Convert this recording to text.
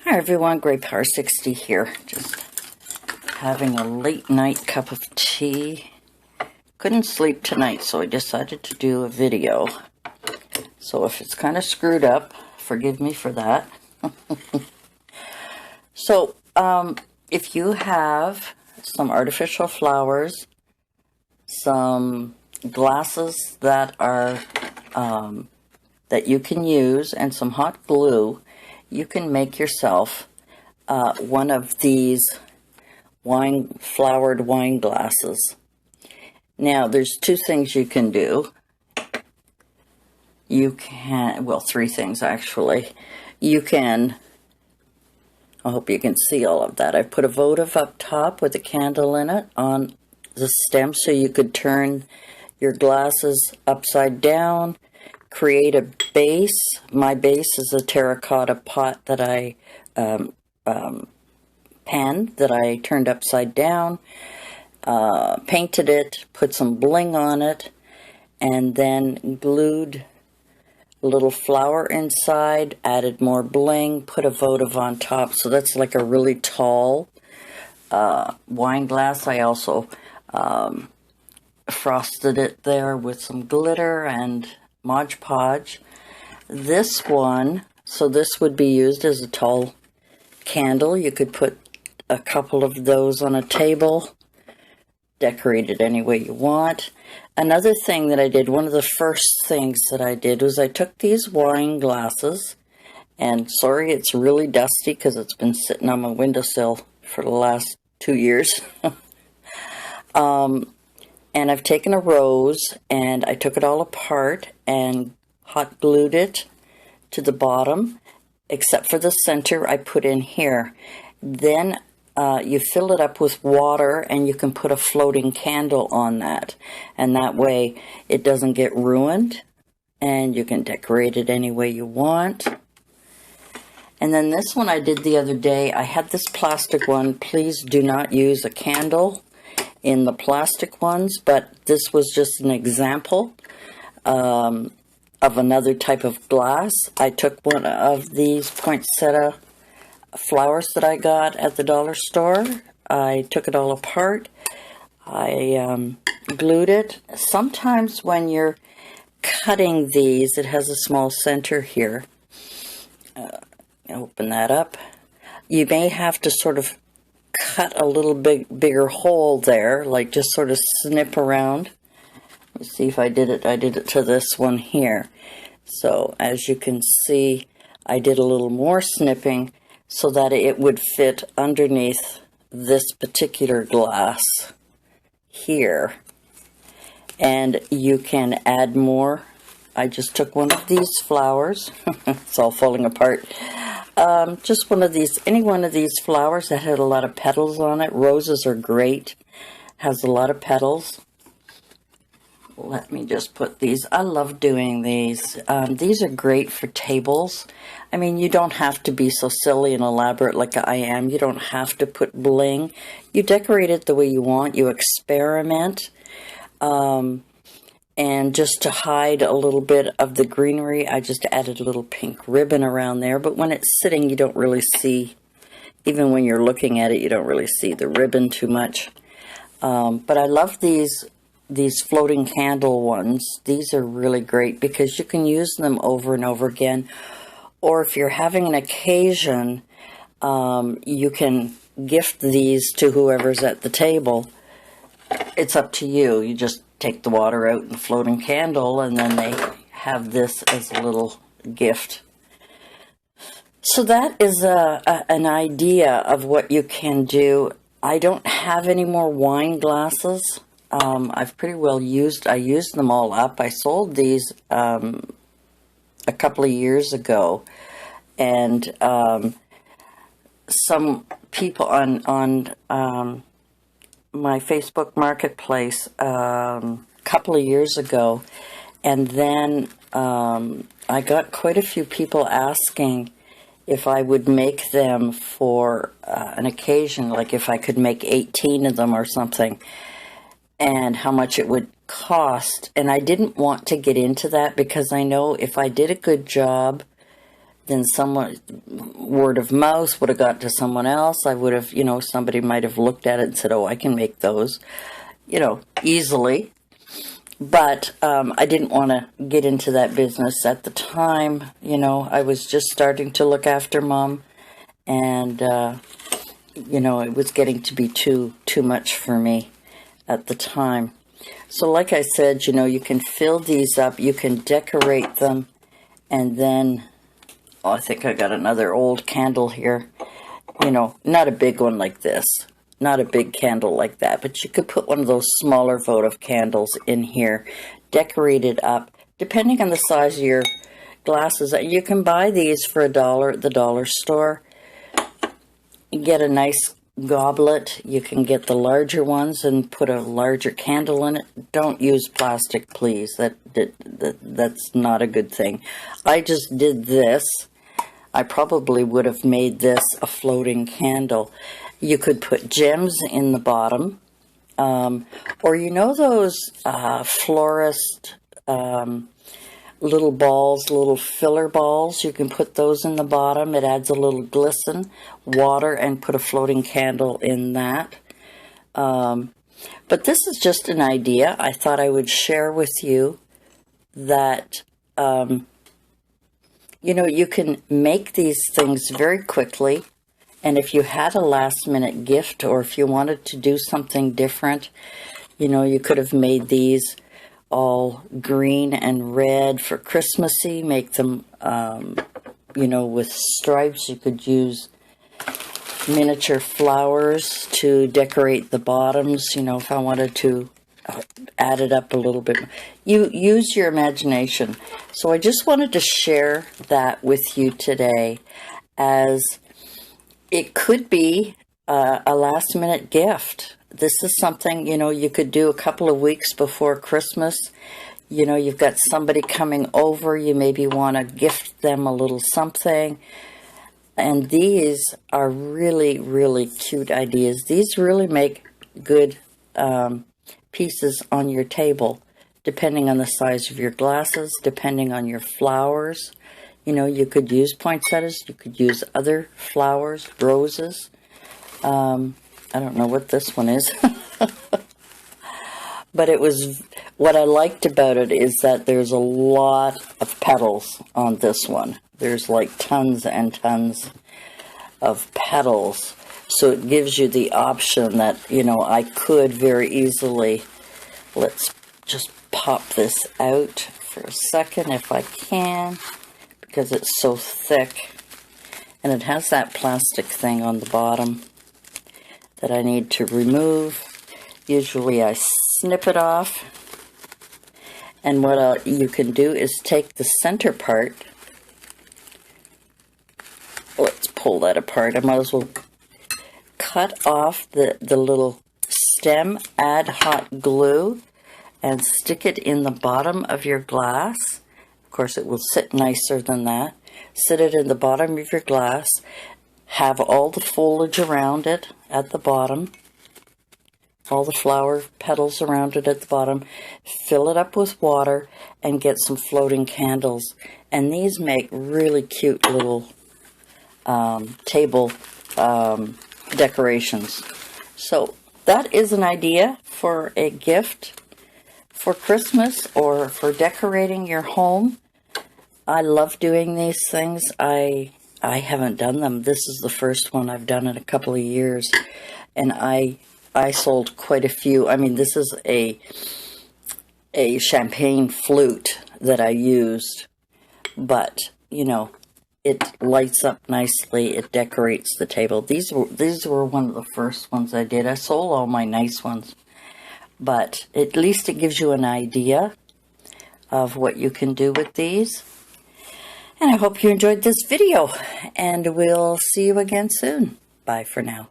Hi everyone, Grey Power 60 here. Just having a late night cup of tea. Couldn't sleep tonight, so I decided to do a video. So if it's kind of screwed up, forgive me for that. So, if you have some artificial flowers, some glasses that are that you can use, and some hot glue, you can make yourself one of these flowered wine glasses. Now, there's two things you can do. You can, well, three things actually. You can, I hope you can see all of that. I put a votive up top with a candle in it on the stem so you could turn your glasses upside down, create a base. My base is a terracotta pot that I panned, that I turned upside down, painted it, put some bling on it, and then glued a little flower inside, added more bling, put a votive on top. So that's like a really tall wine glass. I also frosted it there with some glitter and Mod Podge. This one, so this would be used as a tall candle. You could put a couple of those on a table, decorate it any way you want. Another thing that I did, one of the first things that I did, was I took these wine glasses, and sorry it's really dusty because it's been sitting on my windowsill for the last 2 years. And I've taken a rose and I took it all apart and hot glued it to the bottom, except for the center I put in here. Then you fill it up with water and you can put a floating candle on that. And that way it doesn't get ruined and you can decorate it any way you want. And then this one I did the other day. I had this plastic one. Please do not use a candle in the plastic ones, but this was just an example of another type of glass. I took one of these poinsettia flowers that I got at the dollar store. I took it all apart. I glued it. Sometimes when you're cutting these, it has a small center here. Open that up. You may have to sort of cut a little bigger hole there, like just sort of snip around. Let's see if I did it. I did it to this one here. So as you can see, I did a little more snipping so that it would fit underneath this particular glass here. And you can add more. I just took one of these flowers. It's all falling apart. Just one of these, any one of these flowers that had a lot of petals on it. Roses are great. Has a lot of petals. Let me just put these. I love doing these. These are great for tables. I mean, you don't have to be so silly and elaborate like I am. You don't have to put bling. You decorate it the way you want. You experiment. And just to hide a little bit of the greenery, I just added a little pink ribbon around there. But when it's sitting, you don't really see, even when you're looking at it, you don't really see the ribbon too much. But I love these floating candle ones. These are really great because you can use them over and over again. Or if you're having an occasion, you can gift these to whoever's at the table. It's up to you. You just take the water out and the floating candle, and then they have this as a little gift. So that is an idea of what you can do. I don't have any more wine glasses. I've pretty well used them all up. I sold these a couple of years ago, and some people on my Facebook Marketplace a couple of years ago, and then I got quite a few people asking if I would make them for an occasion, like if I could make 18 of them or something, and how much it would cost. And I didn't want to get into that because I know if I did a good job then someone, word of mouth would have got to someone else. I would have, you know, somebody might have looked at it and said, oh, I can make those, you know, easily. But I didn't want to get into that business at the time. You know, I was just starting to look after Mom, and you know, it was getting to be too much for me at the time. So like I said, you know, you can fill these up, you can decorate them, and then, oh, I think I got another old candle here. You know, not a big one like this. Not a big candle like that, but you could put one of those smaller votive candles in here, decorate it up, depending on the size of your glasses. You can buy these for $1 at the dollar store. You get a nice goblet. You can get the larger ones and put a larger candle in it. Don't use plastic, please. That's not a good thing. I just did this. I probably would have made this a floating candle. You could put gems in the bottom, or you know those florist little balls, little filler balls? You can put those in the bottom. It adds a little glisten, water, and put a floating candle in that. But this is just an idea. I thought I would share with you that, you know, you can make these things very quickly. And if you had a last-minute gift, or if you wanted to do something different, you know, you could have made these all green and red for Christmassy. Make them, you know, with stripes. You could use miniature flowers to decorate the bottoms, you know, if I wanted to add it up a little bit. You use your imagination. So I just wanted to share that with you today, as it could be a last-minute gift. This is something, you know, you could do a couple of weeks before Christmas. You know, you've got somebody coming over. You maybe want to gift them a little something. And these are really, really cute ideas. These really make good pieces on your table, depending on the size of your glasses, depending on your flowers. You know, you could use poinsettias, you could use other flowers, roses. I don't know what this one is. But it was, what I liked about it is that there's a lot of petals on this one. There's like tons and tons of petals. So it gives you the option that, you know, I could very easily, let's just pop this out for a second if I can, because it's so thick. And it has that plastic thing on the bottom that I need to remove. Usually I snip it off. And what you can do is take the center part. Let's pull that apart. I might as well cut off the little stem, add hot glue, and stick it in the bottom of your glass. Of course, it will sit nicer than that. Sit it in the bottom of your glass. Have all the foliage around it at the bottom. All the flower petals around it at the bottom. Fill it up with water and get some floating candles. And these make really cute little table decorations. So that is an idea for a gift for Christmas or for decorating your home. I love doing these things. I haven't done them. This is the first one I've done in a couple of years. And I sold quite a few. I mean, this is a champagne flute that I used. But, you know, it lights up nicely. It decorates the table. These were one of the first ones I did. I sold all my nice ones. But at least it gives you an idea of what you can do with these. And I hope you enjoyed this video. And we'll see you again soon. Bye for now.